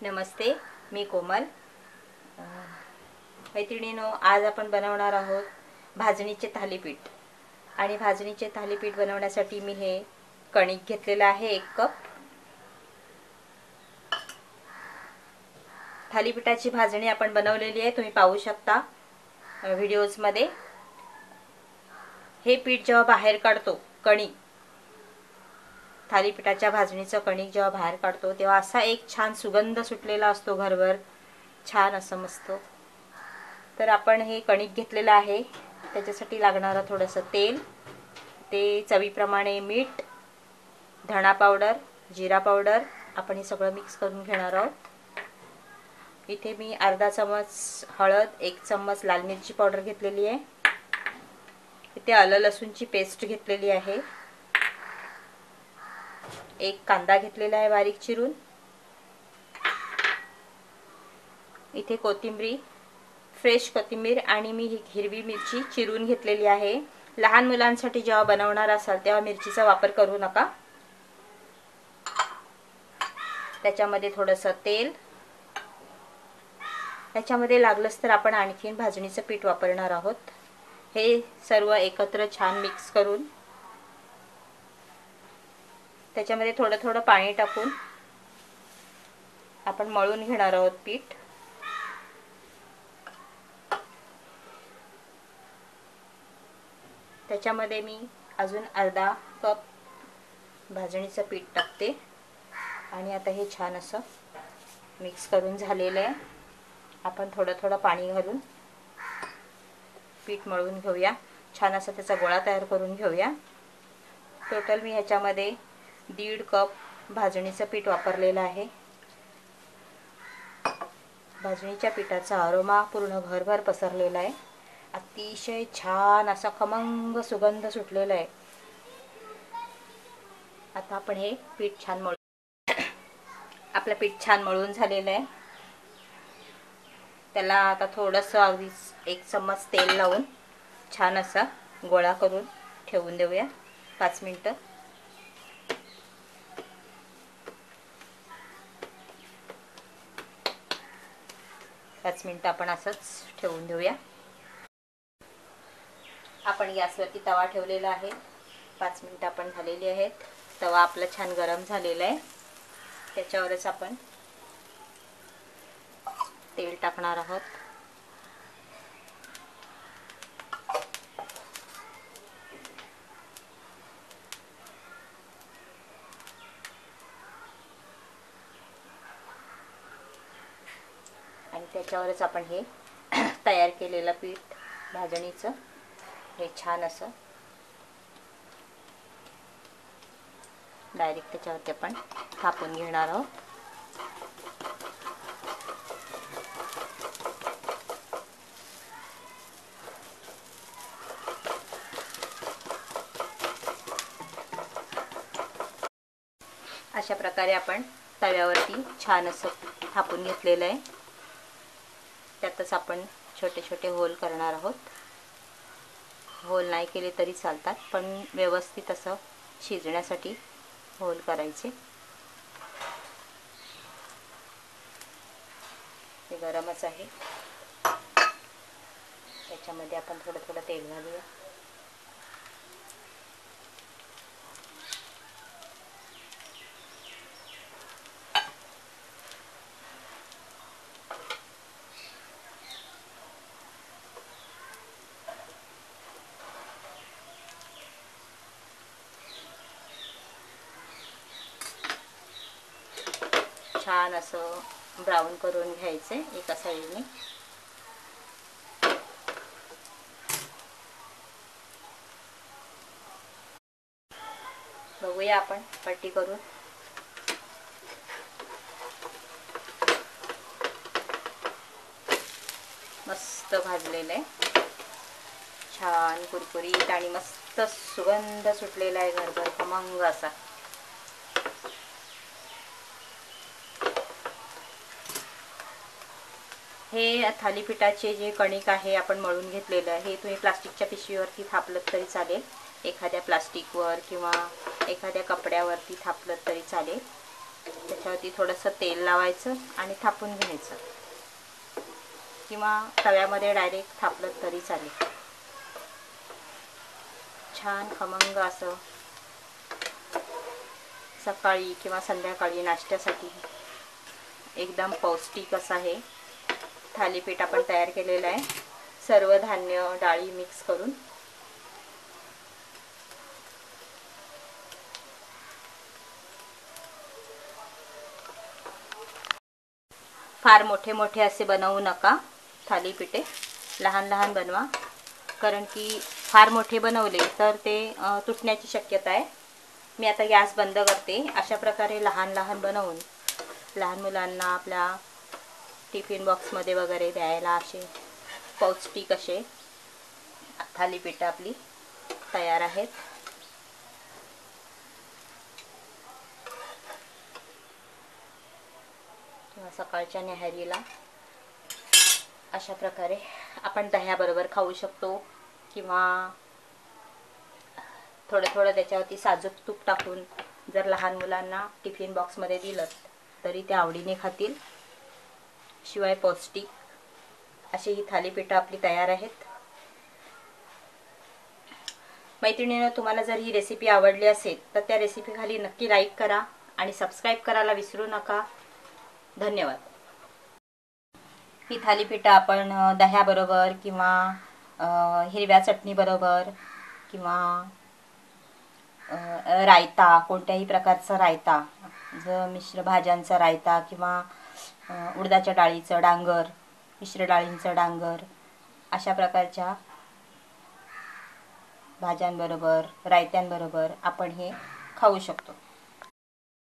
नमस्ते, मी कोमल। मैत्रिणींनो, आज आपण बनवणार आहोत भाजणीचे थालीपीठ। आणि भाजणीचे थालीपीठ बनवण्यासाठी मी हे कणिक घेतलेलं आहे 1 कप। थालीपीठाची भाजणी आपण बनवलेली आहे, तुम्ही पाहू शकता व्हिडिओज मध्ये। हे पीठ जेव्हा बाहेर काढतो, कणिक थालीपीठाच्या भाजणीचं कणिक जेव्हा बाहेर काढतो तेव्हा असा एक छान सुगंध सुटलेला असतो घरभर, छान असं मस्त। तर आपण हे कणिक घेतलेलं आहे, त्याच्यासाठी लागणारं थोडंसं तेल, ते चवीप्रमाणे मीठ, धणा पावडर, जिरा पावडर, आपण हे सगळं मिक्स करून घेणार आहोत। इथे मी अर्धा चमच हळद, 1 चमच लाल मिरची पावडर घेतलेली आहे। इथे आलं लसूणची पेस्ट घेतलेली आहे, 1 कांदा घेतलेला आहे बारीक चिरून। इथे कोथिंबीर, फ्रेश कोथिंबीर आणि मी हिरवी मिरची चिरून घेतलेली आहे। लहान मुलांसाठी जेव्हा बनवणार असाल तेव्हा मिरचीचा वापर करू नका। त्याच्यामध्ये थोडंसं तेल, त्याच्यामध्ये लागलंच तर आपण आणखीन भाजणीचं पीठ वापरणार आहोत। हे सर्व एकत्र छान मिक्स करून त्याच्यामध्ये थोडं थोडं पाणी टाकून आपण मळून घेणार आहोत पीठ। त्याच्यामध्ये मी अजून अर्धा कप भाजणीचं पीठ टाकते आणि आता हे छान असं मिक्स करून झालेलं आहे। आपण थोडं थोडं पाणी घालून पीठ मळून घेऊया, छान असा त्याचा गोळा तयार करून घेऊया। टोटल मी ह्याच्यामध्ये 1.5 कप भाजणीचं पीठ वापरलेलं आहे। भाजणीच्या पिठाचा अरोमा पूर्ण घरभर पसरलेला आहे, अतिशय छान असा खमंग सुगंध सुटलेला आहे। आता आपण हे पीठ छान आपलं पीठ छान मळून झालेलं आहे। त्याला आता थोडंसं अगदी 1 चम्मच तेल लावून छान असा गोळा करून ठेवून देऊया 5 मिनिटं। आपण असंच ठेवून देऊया। आपण गॅसवरती तवा ठेवलेला आहे, 5 मिनिटं आपण झालेली आहेत। तवा आपला छान गरम झालेला आहे, त्याच्यावरच आपण तेल टाकणार आहोत। आणि त्याच्यावरच आपण हे तयार केलेलं पीठ भाजणीचं हे छान असं डायरेक्ट त्याच्यावरती आपण थापून घेणार आहोत। अशा प्रकारे आपण तव्यावरती छान असं थापून घेतलेलं आहे। त्यातच आपण छोटे छोटे होल करणार आहोत। होल नाही केले तरी चालतात, पण व्यवस्थित असं शिजण्यासाठी होल करायचे। हे गरमच आहे, त्याच्यामध्ये आपण थोडं थोडं तेल घालूया। छान असं ब्राऊन करून घ्यायचे एका साईडने। बघूया आपण पलटी करून। मस्त भाजलेलं आहे, छान कुरकुरीत आणि मस्त सुगंध सुटलेला आहे घरभर खमंग असा। हे थालीपीठाचे जे कणिक आहे आपण मळून घेतलेलं आहे, हे तुम्ही प्लास्टिकच्या पिशवीवरती थापलं तरी चालेल, एखाद्या प्लास्टिकवर किंवा एखाद्या कपड्यावरती थापलं तरी चालेल। त्याच्यावरती थोडंसं तेल लावायचं आणि थापून घ्यायचं, किंवा तव्यामध्ये डायरेक्ट थापलं तरी चालेल. छान खमंग असं सकाळी किंवा संध्याकाळी नाश्त्यासाठी एकदम पौष्टिक असं हे थालीपीठ आपण तयार केलेलं आहे. सर्व धान्य डाळी मिक्स करून. फार मोठे मोठे असे बनवू नका थालीपीठे, लहान लहान बनवा, कारण की फार मोठे बनवले तर ते तुटण्याची शक्यता आहे. मी आता गॅस बंद करते. अशा प्रकारे लहान लहान बनवून लहान मुलांना आपल्या टिफिन बॉक्समध्ये वगैरे द्यायला असे पौष्टिक असे थालीपीठ आपली तयार आहेत. किंवा सकाळच्या न्याहारीला अशा प्रकारे आपण दह्याबरोबर खाऊ शकतो, किंवा थोडं थोडं त्याच्यावरती साजूक तूप टाकून जर लहान मुलांना टिफिन बॉक्समध्ये दिलं तरी ते आवडीने खातील. शिवाय पौष्टिक अशी ही थालीपीठं आपली तयार आहेत. मैत्रिणींनो, तुम्हाला जर ही रेसिपी आवडली असेल तर त्या रेसिपी खाली नक्की लाईक करा आणि सबस्क्राईब करायला विसरू नका. धन्यवाद. ही थालीपीठं आपण दह्याबरोबर किंवा हिरव्या चटणीबरोबर किंवा रायता, कोणत्याही प्रकारचा रायता, जर मिश्र भाज्यांचा रायता किंवा उडदाच्या डाळीचं डांगर, मिश्र डाळींचं डांगर, अशा प्रकारच्या भाज्यांबरोबर रायत्यांबरोबर आपण हे खाऊ शकतो.